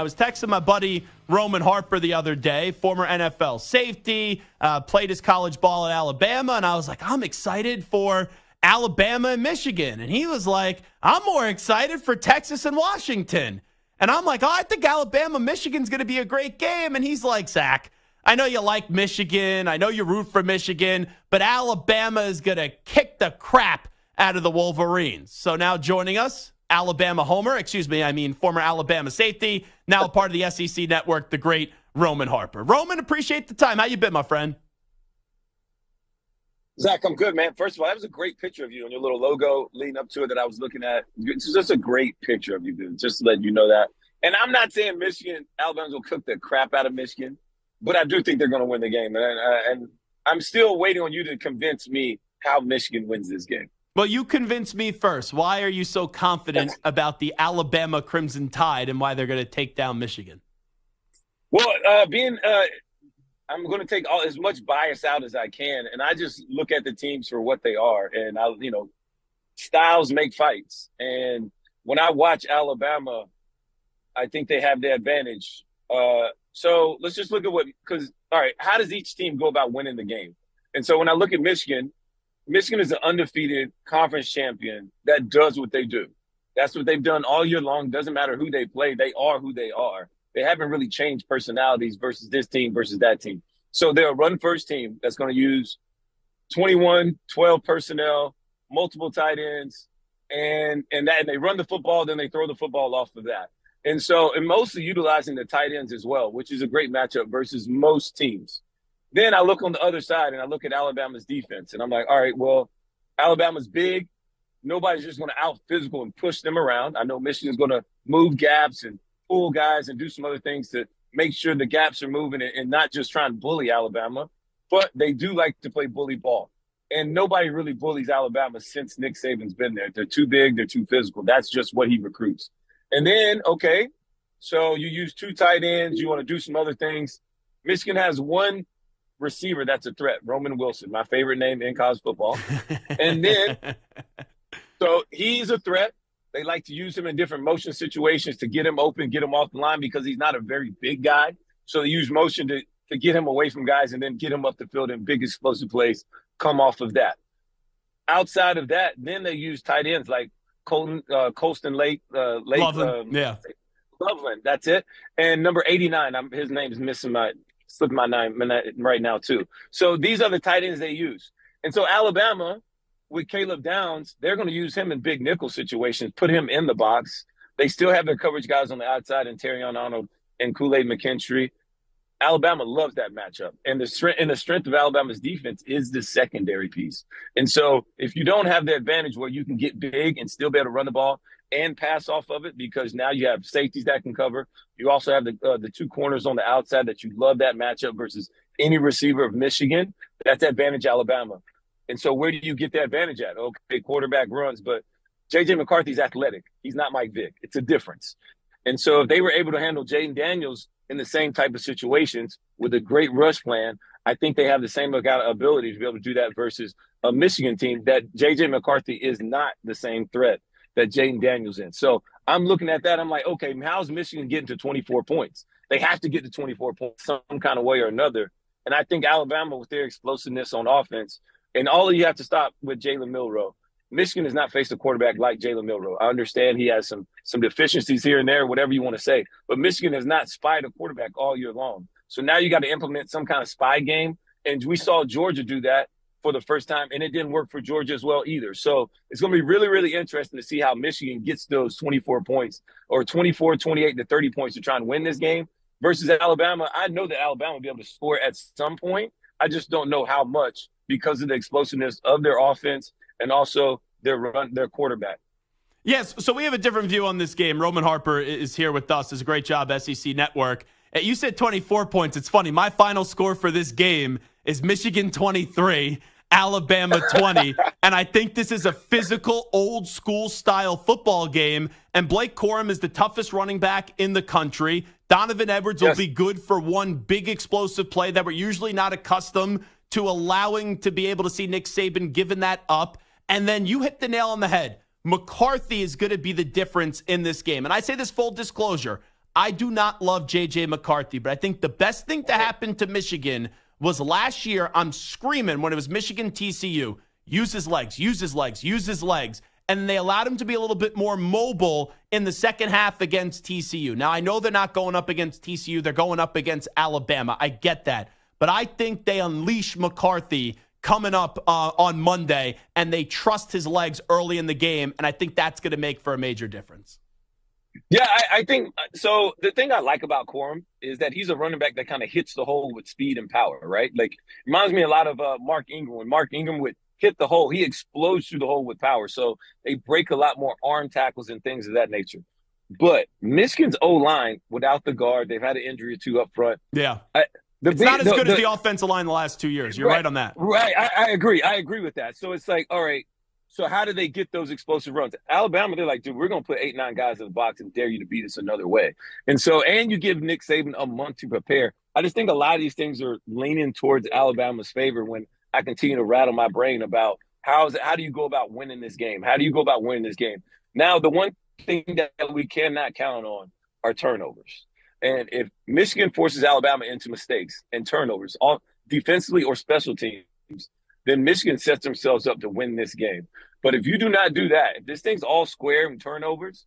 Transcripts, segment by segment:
I was texting my buddy Roman Harper the other day, former NFL safety, played his college ball at Alabama, and I was like, I'm excited for Alabama and Michigan. And he was like, I'm more excited for Texas and Washington. And I'm like, I think Alabama-Michigan's going to be a great game. And he's like, Zach, I know you like Michigan. I know you root for Michigan, but Alabama is going to kick the crap out of the Wolverines. So now joining us, Alabama homer, former Alabama safety, now a part of the SEC network, the great Roman Harper. Roman, appreciate the time. How you been, my friend? Zach, I'm good, man. First of all, that was a great picture of you and your little logo leading up to it that I was looking at. It's just a great picture of you, dude, just to let you know that. And I'm not saying Alabama's will cook the crap out of Michigan, but I do think they're going to win the game. And I'm still waiting on you to convince me how Michigan wins this game. Well, you convince me first. Why are you so confident about the Alabama Crimson Tide and why they're going to take down Michigan? Well, I'm going to take as much bias out as I can, and I just look at the teams for what they are. And styles make fights. And when I watch Alabama, I think they have the advantage. So let's just look at how does each team go about winning the game? And so when I look at Michigan is an undefeated conference champion that does what they do. That's what they've done all year long. Doesn't matter who they play. They are who they are. They haven't really changed personalities versus this team versus that team. So they're a run-first team that's going to use 21, 12 personnel, multiple tight ends, and they run the football, then they throw the football off of that. And mostly utilizing the tight ends as well, which is a great matchup versus most teams. Then I look on the other side and I look at Alabama's defense, and I'm like, all right, well, Alabama's big. Nobody's just going to out-physical and push them around. I know Michigan's going to move gaps and pull guys and do some other things to make sure the gaps are moving and not just trying to bully Alabama, but they do like to play bully ball. And nobody really bullies Alabama since Nick Saban's been there. They're too big. They're too physical. That's just what he recruits. And then, okay, so you use two tight ends. You want to do some other things. Michigan has one receiver that's a threat, Roman Wilson, my favorite name in college football. And then, so he's a threat. They like to use him in different motion situations to get him open, get him off the line because he's not a very big guy. So they use motion to get him away from guys and then get him up the field in big explosive plays, come off of that. Outside of that, then they use tight ends like Colston Lake. Loveland, Loveland, that's it. And number 89, his name is slipping my name right now too. So these are the tight ends they use. And so Alabama, with Caleb Downs, they're going to use him in big nickel situations, put him in the box. They still have their coverage guys on the outside and Terrion Arnold and Kool-Aid McKinstry. Alabama loves that matchup. And the strength of Alabama's defense is the secondary piece. And so if you don't have the advantage where you can get big and still be able to run the ball and pass off of it, because now you have safeties that can cover. You also have the two corners on the outside that you love that matchup versus any receiver of Michigan. That's advantage Alabama. And so where do you get the advantage at? Okay, quarterback runs, but J.J. McCarthy's athletic. He's not Mike Vick. It's a difference. And so if they were able to handle Jaden Daniels in the same type of situations with a great rush plan, I think they have the same ability to be able to do that versus a Michigan team that J.J. McCarthy is not the same threat that Jaden Daniels in. So I'm looking at that. I'm like, okay, how's Michigan getting to 24 points? They have to get to 24 points some kind of way or another. And I think Alabama, with their explosiveness on offense, and all of you have to stop with Jalen Milroe. Michigan has not faced a quarterback like Jalen Milroe. I understand he has some deficiencies here and there, whatever you want to say. But Michigan has not spied a quarterback all year long. So now you got to implement some kind of spy game. And we saw Georgia do that for the first time, and it didn't work for Georgia as well either. So it's going to be really, really interesting to see how Michigan gets those 24 points or 24, 28 to 30 points to try and win this game versus Alabama. I know that Alabama will be able to score at some point. I just don't know how much because of the explosiveness of their offense and also their quarterback. Yes, so we have a different view on this game. Roman Harper is here with us. Does a great job, SEC Network. You said 24 points. It's funny. My final score for this game is Michigan 23, Alabama 20. And I think this is a physical, old-school style football game. And Blake Corum is the toughest running back in the country. Donovan Edwards will be good for one big explosive play that we're usually not accustomed to allowing to be able to see Nick Saban giving that up. And then you hit the nail on the head. McCarthy is going to be the difference in this game. And I say this full disclosure. I do not love J.J. McCarthy, but I think the best thing to happen to Michigan was last year, I'm screaming when it was Michigan TCU, use his legs, use his legs, use his legs. And they allowed him to be a little bit more mobile in the second half against TCU. Now, I know they're not going up against TCU. They're going up against Alabama. I get that. But I think they unleash McCarthy coming up on Monday, and they trust his legs early in the game, and I think that's going to make for a major difference. Yeah, I think so. The thing I like about Corum is that he's a running back that kind of hits the hole with speed and power, right? Like, reminds me a lot of Mark Ingram. When Mark Ingram would hit the hole, he explodes through the hole with power. So they break a lot more arm tackles and things of that nature. But Michigan's O-line, without the guard, they've had an injury or two up front. Yeah. It's not as good as the offensive line the last 2 years. You're right on that. Right. I agree. I agree with that. So it's like, all right, so how do they get those explosive runs? Alabama, they're like, dude, we're going to put 8-9 guys in the box and dare you to beat us another way. And you give Nick Saban a month to prepare. I just think a lot of these things are leaning towards Alabama's favor when I continue to rattle my brain about how do you go about winning this game? How do you go about winning this game? Now, the one thing that we cannot count on are turnovers. And if Michigan forces Alabama into mistakes and turnovers, defensively or special teams, then Michigan sets themselves up to win this game. But if you do not do that, if this thing's all square and turnovers,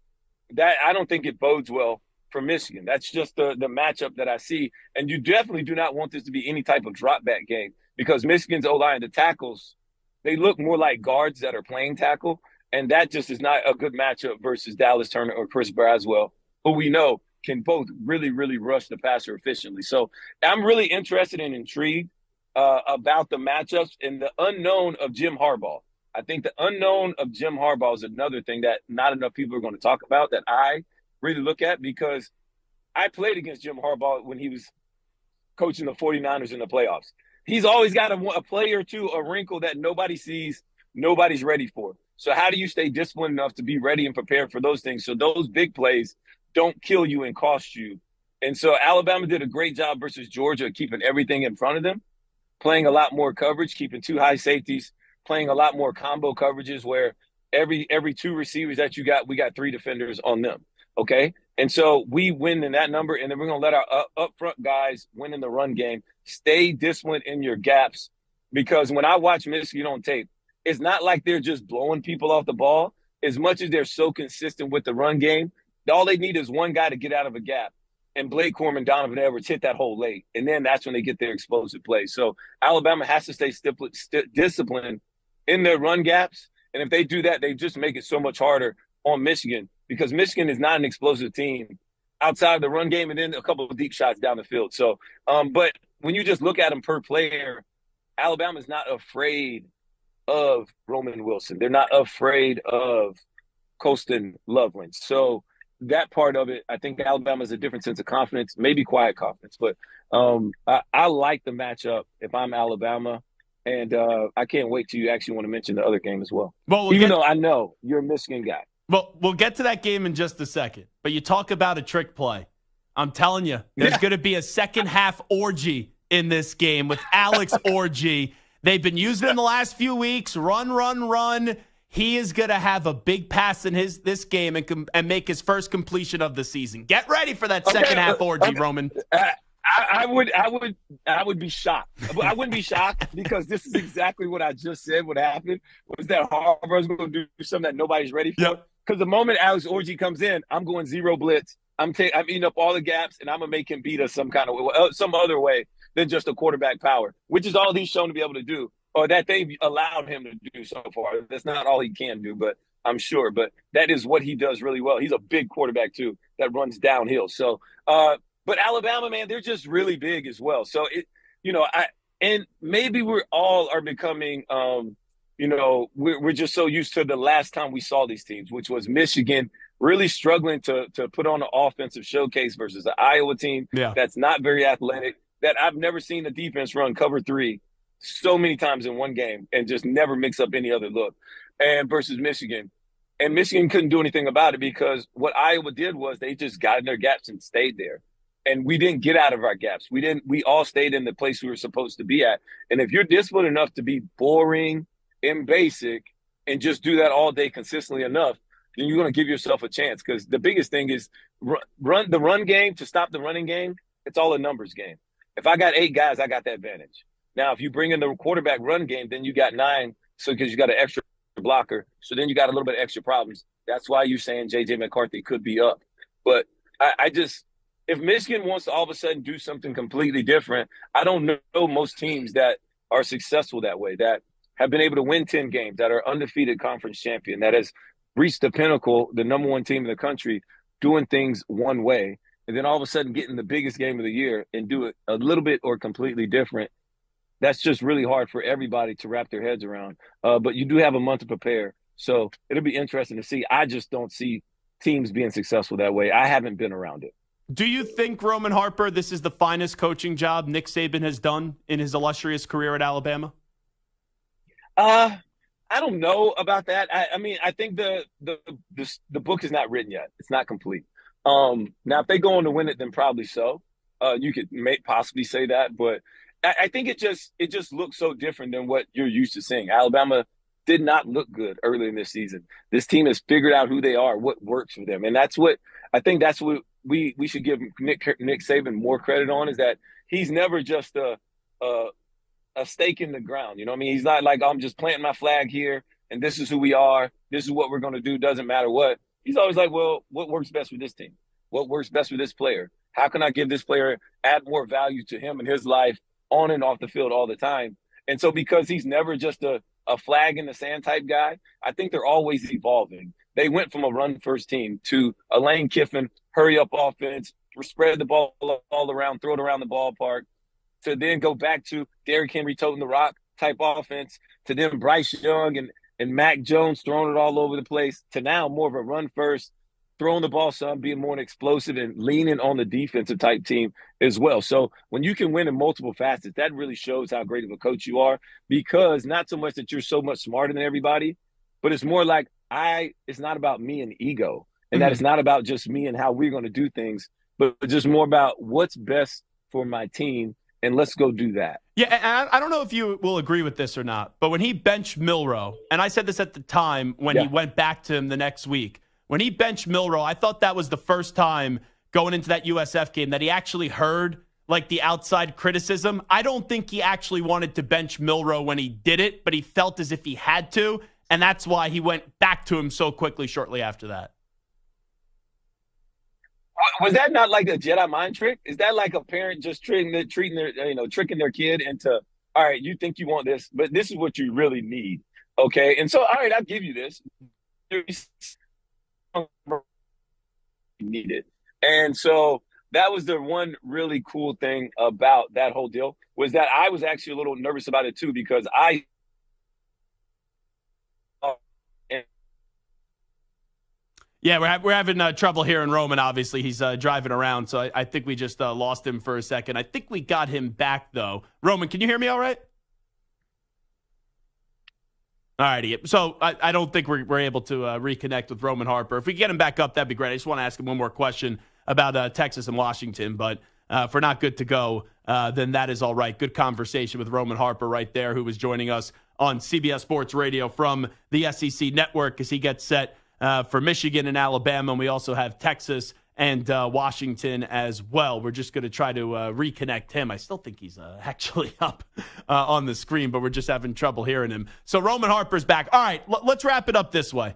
that I don't think it bodes well for Michigan. That's just the matchup that I see. And you definitely do not want this to be any type of drop back game because Michigan's O-line, the tackles, they look more like guards that are playing tackle. And that just is not a good matchup versus Dallas Turner or Chris Braswell, who we know can both really, really rush the passer efficiently. So I'm really interested and intrigued about the matchups and the unknown of Jim Harbaugh. I think the unknown of Jim Harbaugh is another thing that not enough people are going to talk about that I really look at because I played against Jim Harbaugh when he was coaching the 49ers in the playoffs. He's always got a play or two, a wrinkle that nobody sees, nobody's ready for. So how do you stay disciplined enough to be ready and prepared for those things so those big plays don't kill you and cost you? And so Alabama did a great job versus Georgia keeping everything in front of them, playing a lot more coverage, keeping two high safeties, playing a lot more combo coverages where every two receivers that you got, we got three defenders on them, okay? And so we win in that number, and then we're going to let our up-front guys win in the run game. Stay disciplined in your gaps because when I watch Michigan on tape, it's not like they're just blowing people off the ball. As much as they're so consistent with the run game, all they need is one guy to get out of a gap. And Blake Corum and Donovan Edwards hit that hole late. And then that's when they get their explosive plays. So Alabama has to stay disciplined in their run gaps. And if they do that, they just make it so much harder on Michigan because Michigan is not an explosive team outside of the run game and then a couple of deep shots down the field. So, but when you just look at them per player, Alabama's not afraid of Roman Wilson. They're not afraid of Colston Loveland. So that part of it, I think Alabama has a different sense of confidence, maybe quiet confidence. But I like the matchup if I'm Alabama. And I can't wait till you actually want to mention the other game as well. Even though I know you're a Michigan guy. Well, we'll get to that game in just a second. But you talk about a trick play. I'm telling you, there's going to be a second half orgy in this game with Alex Orgy. They've been using it in the last few weeks. Run. He is going to have a big pass in this game and make his first completion of the season. Get ready for that second half orgy, Roman. I would be shocked. I wouldn't be shocked because this is exactly what I just said would happen, was that Harper's going to do something that nobody's ready for. Because the moment Alex Orgy comes in, I'm going zero blitz. I'm eating up all the gaps, and I'm going to make him beat us some other way than just a quarterback power, which is all he's shown to be able to do, or that they've allowed him to do so far. That's not all he can do, but I'm sure. But that is what he does really well. He's a big quarterback, too, that runs downhill. So, but Alabama, man, they're just really big as well. So, and maybe we're all are becoming, we're just so used to the last time we saw these teams, which was Michigan really struggling to put on an offensive showcase versus an Iowa team that's not very athletic, that I've never seen the defense run cover three so many times in one game and just never mix up any other look, and versus Michigan. And Michigan couldn't do anything about it because what Iowa did was they just got in their gaps and stayed there. And we didn't get out of our gaps. We all stayed in the place we were supposed to be at. And if you're disciplined enough to be boring and basic and just do that all day consistently enough, then you're going to give yourself a chance. Because the biggest thing is run game to stop the running game. It's all a numbers game. If I got 8 guys, I got that advantage. Now, if you bring in the quarterback run game, then you got 9. So because you got an extra blocker, so then you got a little bit of extra problems. That's why you're saying J.J. McCarthy could be up. But I just, if Michigan wants to all of a sudden do something completely different, I don't know most teams that are successful that way, that have been able to win 10 games, that are undefeated conference champion, that has reached the pinnacle, the number 1 team in the country, doing things one way, and then all of a sudden getting the biggest game of the year and do it a little bit or completely different. That's just really hard for everybody to wrap their heads around. But you do have a month to prepare. So it'll be interesting to see. I just don't see teams being successful that way. I haven't been around it. Do you think, Roman Harper, this is the finest coaching job Nick Saban has done in his illustrious career at Alabama? I don't know about that. I mean, I think the book is not written yet. It's not complete. Now, if they go on to win it, then probably so. You could possibly say that, but I think it just looks so different than what you're used to seeing. Alabama did not look good early in this season. This team has figured out who they are, what works for them, and that's what we should give Nick Saban more credit on, is that he's never just a stake in the ground. You know what I mean? He's not like, I'm just planting my flag here and this is who we are. This is what we're going to do. Doesn't matter what. He's always like, well, what works best for this team? What works best for this player? How can I give this player, add more value to him and his life on and off the field all the time? And so because he's never just a flag in the sand type guy, I think they're always evolving. They went from a run-first team to a Lane Kiffin, hurry-up offense, spread the ball all around, throw it around the ballpark, to then go back to Derrick Henry toting the rock type offense, to then Bryce Young and Mac Jones throwing it all over the place, to now more of a run-first, throwing the ball some, being more explosive and leaning on the defensive type team as well. So when you can win in multiple facets, that really shows how great of a coach you are, because not so much that you're so much smarter than everybody, but it's more like it's not about me and ego, and that it's not about just me and how we're going to do things, but just more about what's best for my team, and let's go do that. Yeah, and I don't know if you will agree with this or not, but when he benched Milroe, and I said this at the time when he went back to him the next week, when he benched Milroe, I thought that was the first time going into that USF game that he actually heard like the outside criticism. I don't think he actually wanted to bench Milroe when he did it, but he felt as if he had to, and that's why he went back to him so quickly shortly after that. Was that not like a Jedi mind trick? Is that like a parent just tricking their kid into, all right, you think you want this, but this is what you really need, okay? And so, all right, I'll give you this. You need it. And so that was the one really cool thing about that whole deal, was that I was actually a little nervous about it too, because Yeah, we're having trouble hearing Roman, obviously. He's driving around, so I think we just lost him for a second. I think we got him back, though. Roman, can you hear me all right? All righty. So I don't think we're able to reconnect with Roman Harper. If we get him back up, that'd be great. I just want to ask him one more question about Texas and Washington, but if we're not good to go, then that is all right. Good conversation with Roman Harper right there, who was joining us on CBS Sports Radio from the SEC Network as he gets set for Michigan and Alabama, and we also have Texas and Washington as well. We're just going to try to reconnect him. I still think he's actually up on the screen, but we're just having trouble hearing him. So Roman Harper's back. All right, let's wrap it up this way.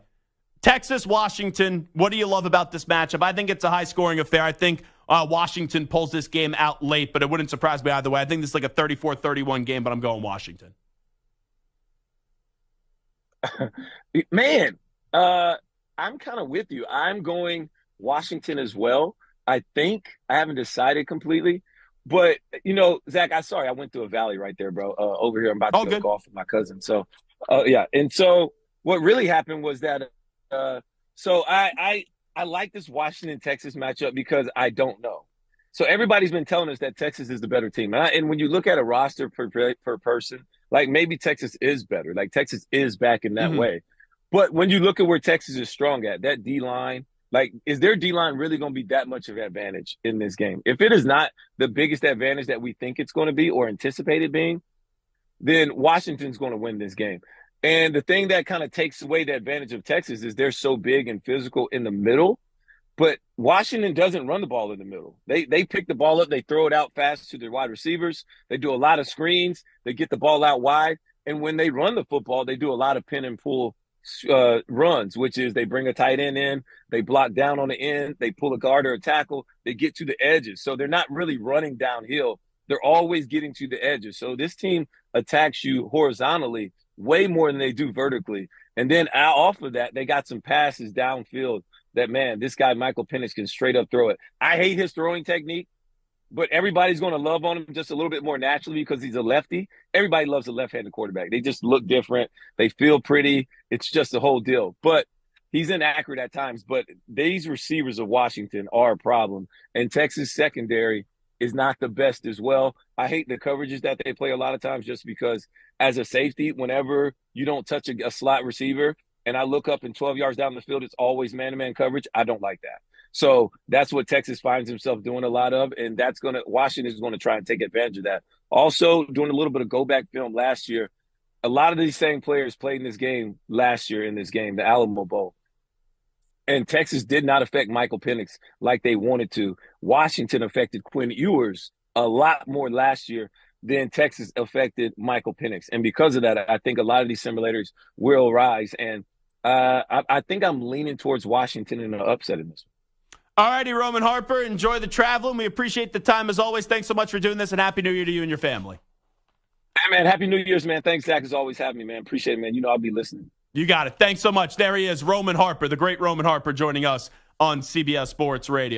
Texas, Washington, what do you love about this matchup? I think it's a high-scoring affair. I think Washington pulls this game out late, but it wouldn't surprise me either way. I think this is like a 34-31 game, but I'm going Washington. Man, I'm kind of with you. I'm going Washington as well. I think I haven't decided completely, but Zach, I went through a valley right there, bro. Over here, I'm about to go golf with my cousin. So, yeah. And so what really happened was that, so I like this Washington Texas matchup because I don't know. So everybody's been telling us that Texas is the better team, and when you look at a roster per person, like maybe Texas is better. Like Texas is back in that way. But when you look at where Texas is strong at, that D-line, like, is their D-line really going to be that much of an advantage in this game? If it is not the biggest advantage that we think it's going to be or anticipate it being, then Washington's going to win this game. And the thing that kind of takes away the advantage of Texas is they're so big and physical in the middle. But Washington doesn't run the ball in the middle. They pick the ball up, they throw it out fast to their wide receivers. They do a lot of screens. They get the ball out wide. And when they run the football, they do a lot of pin and pull runs, which is they bring a tight end in, they block down on the end, they pull a guard or a tackle, they get to the edges. So they're not really running downhill. They're always getting to the edges. So this team attacks you horizontally way more than they do vertically. And then off of that, they got some passes downfield that, man, this guy, Michael Penix, can straight up throw it. I hate his throwing technique, but everybody's going to love on him just a little bit more naturally because he's a lefty. Everybody loves a left-handed quarterback. They just look different. They feel pretty. It's just the whole deal. But he's inaccurate at times. But these receivers of Washington are a problem. And Texas secondary is not the best as well. I hate the coverages that they play a lot of times just because as a safety, whenever you don't touch a slot receiver and I look up and 12 yards down the field, it's always man-to-man coverage. I don't like that. So that's what Texas finds himself doing a lot of, and Washington is going to try and take advantage of that. Also, doing a little bit of go-back film last year, a lot of these same players played in this game last year in this game, the Alamo Bowl. And Texas did not affect Michael Penix like they wanted to. Washington affected Quinn Ewers a lot more last year than Texas affected Michael Penix. And because of that, I think a lot of these simulators will rise. And I think I'm leaning towards Washington in an upset in this one. All righty, Roman Harper, enjoy the travel, and we appreciate the time as always. Thanks so much for doing this, and Happy New Year to you and your family. Hey, man, Happy New Year's, man. Thanks, Zach, as always, having me, man. Appreciate it, man. You know I'll be listening. You got it. Thanks so much. There he is, Roman Harper, the great Roman Harper, joining us on CBS Sports Radio.